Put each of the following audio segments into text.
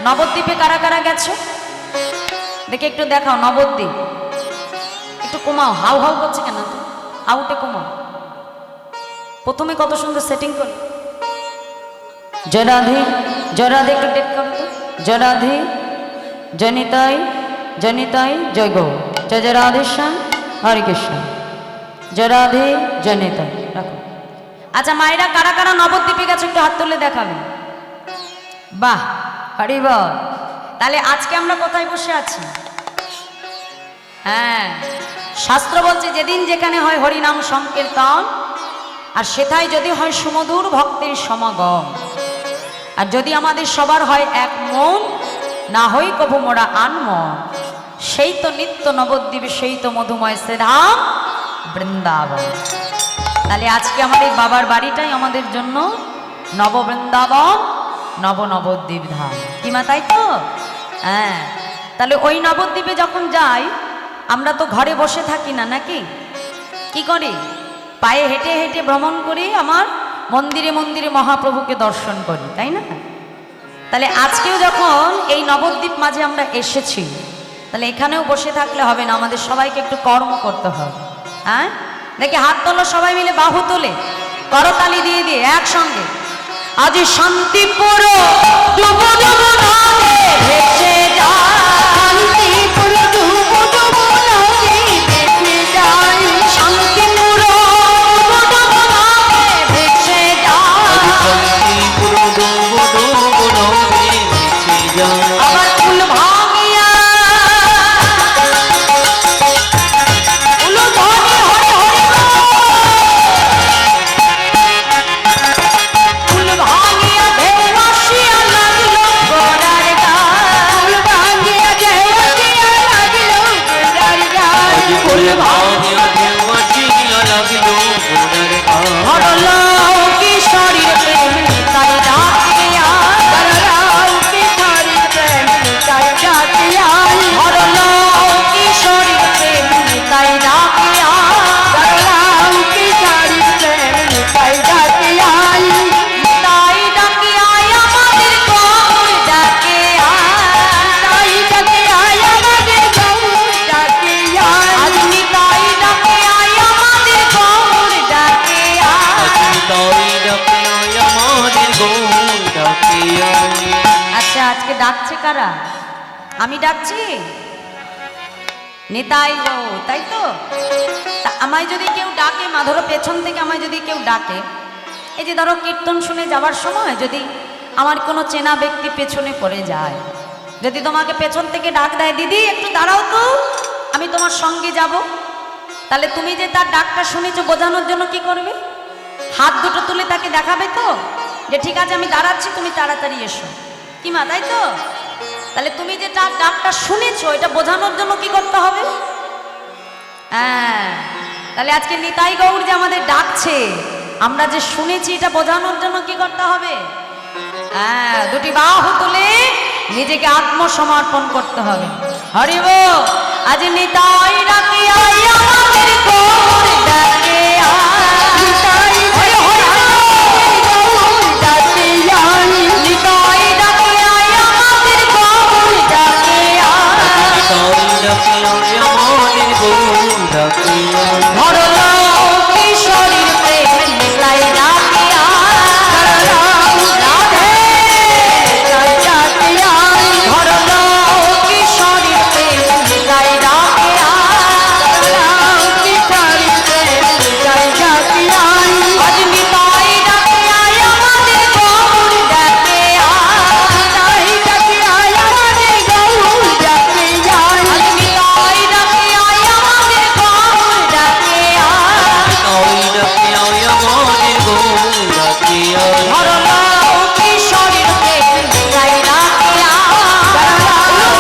নবদ্বীপে কারা কারা গেছো দেখে একটু দেখাও। নবদ্বীপ একটু কমাও, হাউ হাউ করছে কেন? হাউটে কমাও। প্রথমে কত সুন্দর সেটিং করো। জয় রাধে, জয় রাধে, একটু টেক করো তো। জয় রাধে, জনিতাই জনিতাই, জয় গৌ, জয় জয় রাধেশ্যাম, হরে কৃষ্ণ, জয় রাধে, জনিতাই। রাখো। আচ্ছা মায়েরা কারা কারা নবদ্বীপে গেছে একটু হাত তুলে দেখাবেন। বাহ, হরি বল। তাহলে আজকে আমরা কোথায় বসে আছি? হ্যাঁ, শাস্ত্র বলছে যেদিন যেখানে হয় হরিনাম সংকীর্তন, আর সেটাই যদি হয় সুমধুর ভক্তের সমাগম, আর যদি আমাদের সবার হয় এক মন, না হই কভু মোরা আনমন, সেই তো নিত্য নবদ্বীপ, সেই তো মধুময় শ্রীধাম বৃন্দাবন। তাহলে আজকে আমাদের বাবার বাড়িটাই আমাদের জন্য নববৃন্দাবন, নবদ্বীপ ধাম। কি মা, তাই তো? হ্যাঁ, তাহলে ওই নবদ্বীপে যখন যাই আমরা তো ঘরে বসে থাকি না, নাকি? কি করি? পায়ে হেঁটে হেঁটে ভ্রমণ করি, আমার মন্দিরে মন্দিরে মহাপ্রভুকে দর্শন করি, তাই না? তাহলে আজকেও যখন এই নবদ্বীপ মাঝে আমরা এসেছি, তাহলে এখানেও বসে থাকলে হবে না, আমাদের সবাইকে একটু কর্ম করতে হবে। হ্যাঁ, দেখি হাত তোলো সবাই মিলে, বাহু তোলে, করতালি দিয়ে দিয়ে একসঙ্গে। আজ শান্তিপুর ডুবো ডুবো নদে ভেসে যায়, শান্তিপুর ডুবো ডুবো নদে ভেসে যায়, শান্তিপুর ডুবো ডুবো নদে ভেসে যায়, শান্তিপুর ডুবো ডুবো নদে ভেসে যায়। আবার ফুল ভাঙিয়া আজকে ডাকছে কারা? আমি ডাকছি নিতাই গো, তাই তো? আমায় যদি কেউ ডাকে, মা ধরো পেছন থেকে আমায় যদি কেউ ডাকে, এই যে ধরো কীর্তন শুনে যাওয়ার সময় যদি আমার কোনো চেনা ব্যক্তি পেছনে পড়ে যায়, যদি তোমাকে পেছন থেকে ডাক দেয়, দিদি একটু দাঁড়াও তো, আমি তোমার সঙ্গে যাব, তাহলে তুমি যে তার ডাকটা শুনেছো বোঝানোর জন্য কি করবে? হাত দুটো তুলে তাকে দেখাবে তো, যে ঠিক আছে আমি দাঁড়াচ্ছি, তুমি তাড়াতাড়ি এসো। কি মা, তাই তো? তাহলে তুমি যে তার ডাকটা শুনেছো, এটা বোঝানোর জন্য কি করতে হবে? হ্যাঁ, তাহলে আজকে নিতাই গৌর যে আমাদের ডাকছে, আমরা যে শুনেছি, এটা বোঝানোর জন্য কি করতে হবে? হ্যাঁ, দুটি বাহু তুলে নিজেকে আত্মসমর্পণ করতে হবে। হরি বল। আজ নিতাই ডাকে আই আমাদের গৌর ডাকে আই, নিতাই হরি হরি গৌর ডাকে আই, নিতাই ডাকে আই আমাদের গৌর ডাকে আই, নিতাই ডাকে আই আমাদের গৌর ডাকে আই, ধরলো কিশোরীর প্রেম নিতাই ডাকে আই, রাধে নিতাই ডাকে আই, ধরলো কিশোরীর প্রেম নিতাই ডাকে আই, কিশোরীর প্রেম নিতাই ডাকে আই, আজ নিতাই ডাকে আই আমাদের গৌর ডাকে আই, নিতাই ডাকে আই আমাদের গৌর ডাকে আই, আজ নিতাই ডাকে আই আমাদের গৌর ডাকে আই, নিতাই ডাকে আই আমাদের গৌর ডাকে আই, ধরলো কিশোরীর প্রেম নিতাই ডাকে আই,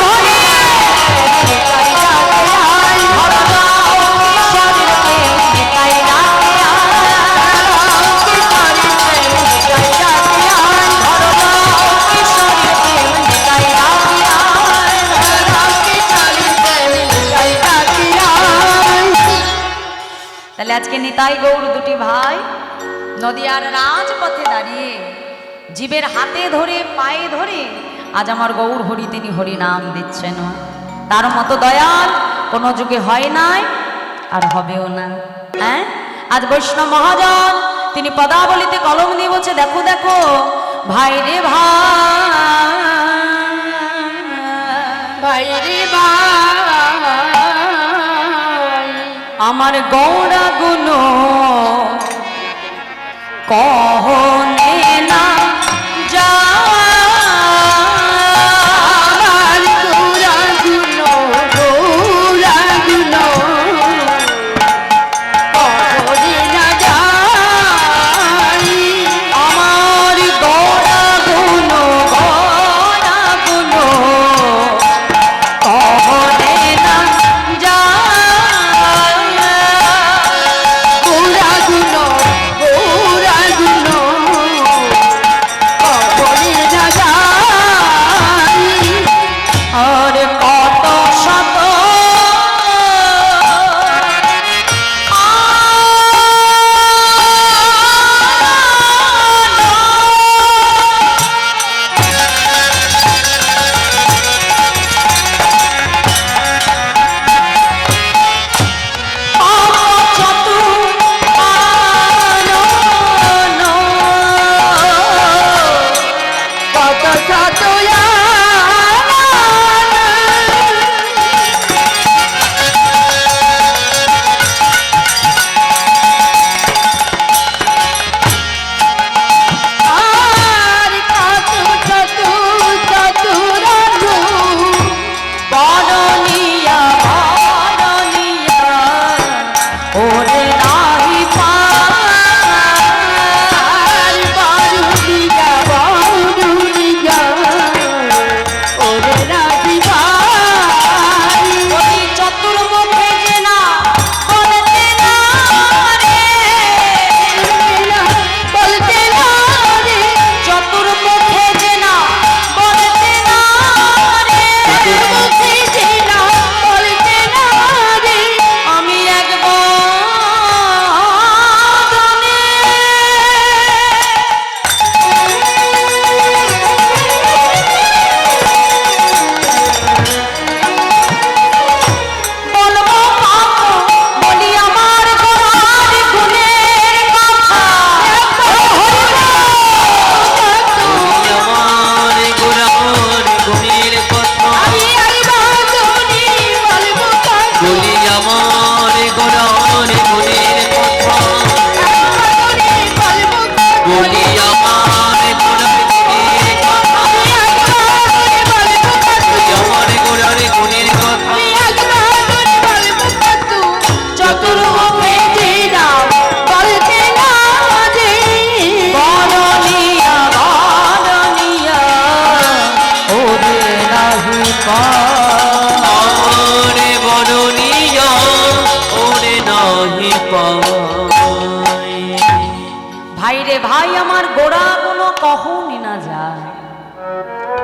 হরি নিতাই ডাকে আই, ধরলো কিশোরীর প্রেম নিতাই ডাকে আই, কিশোরীর প্রেম নিতাই ডাকে আই, ধরলো কিশোরীর প্রেম নিতাই ডাকে আই, ধরলো কিশোরীর প্রেম নিতাই ডাকে আই। তাহলে আজকে নিতাই গৌর দুটি ভাই নদিয়ার রাজপথে দাঁড়িয়ে জীবের হাতে ধরে পায়ে ধরে আজ আমার গৌর হরি তিনি হরি নাম দিচ্ছেন। তার মতো দয়াল কোনো যুগে হয় নাই আর হবেও না। হ্যাঁ, আজ বৈষ্ণব মহাজন তিনি পদাবলিতে কলম দিয়ে বলছে, দেখো দেখো ভাই রে ভাই রে ভাই, আমার গৌরা গুণ কহনে না যা, আমার গৌরা গুণ কহনে না যাই, আমার গৌরা গুণ কহনে না যাই, গৌরা গুণ আর কত শত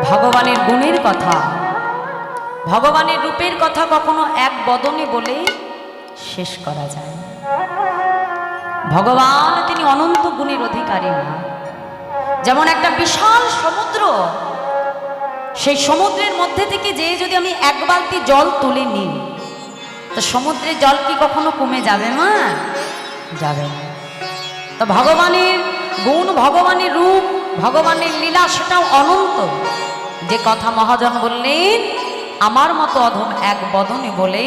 ভগবানের গুণের কথা, ভগবানের রূপের কথা কখনো এক বদনে বলে শেষ করা যায় না। ভগবান তিনি অনন্ত গুণের অধিকারী না। যেমন একটা বিশাল সমুদ্র, সেই সমুদ্রের মধ্যে থেকে যে যদি আমি এক বালতি জল তুলে নিই, তো সমুদ্রের জল কি কখনো কমে যাবে মা? যাবে না। তো ভগবানের গুণ, ভগবানের রূপ, ভগবানের লীলা সেটাও অনন্ত। যে কথা মহাজন বললেন, আমার মতো অধম এক বদনে বলে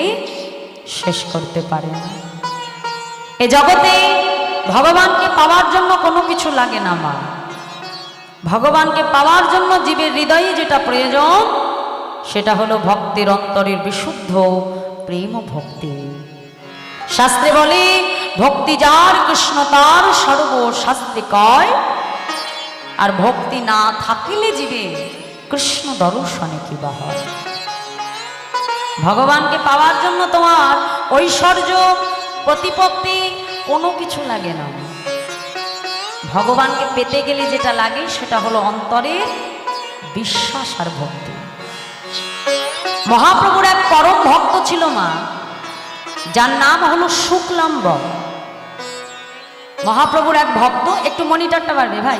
শেষ করতে পারে না। এ জগতে ভগবানকে পাওয়ার জন্য কোনো কিছু লাগে না মা। ভগবানকে পাওয়ার জন্য জীবের হৃদয়ে যেটা প্রয়োজন, সেটা হলো ভক্তির অন্তরের বিশুদ্ধ প্রেম ভক্তি। শাস্ত্রে বলে, ভক্তি যার কৃষ্ণ তার সর্বশাস্ত্রে কয়, আর ভক্তি না থাকিলে জীবে কৃষ্ণ দর্শনে কিবা হয়। ভগবানকে পাওয়ার জন্য তোমার ঐশ্বর্য, প্রতিপত্তি কোনো কিছু লাগে না। ভগবানকে পেতে গেলে যেটা লাগে সেটা হলো অন্তরের বিশ্বাস আর ভক্তি। মহাপ্রভুর এক পরম ভক্ত ছিল মা, যার নাম হলো শুক্লাম্বর। মহাপ্রভুর এক ভক্ত, একটু মনিটরটা বাড়বে ভাই,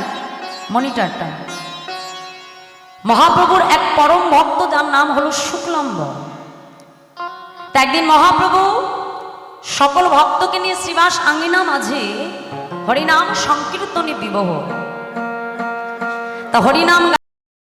মনিটরটা। মহাপ্রভুর এক পরম ভক্ত, যার নাম হলো শুক্লাম্বর। তা একদিন মহাপ্রভু সকল ভক্তকে নিয়ে শ্রীবাস আঙ্গিনা মাঝে হরিনাম সংকীর্তনে বিবহ। তা হরিনাম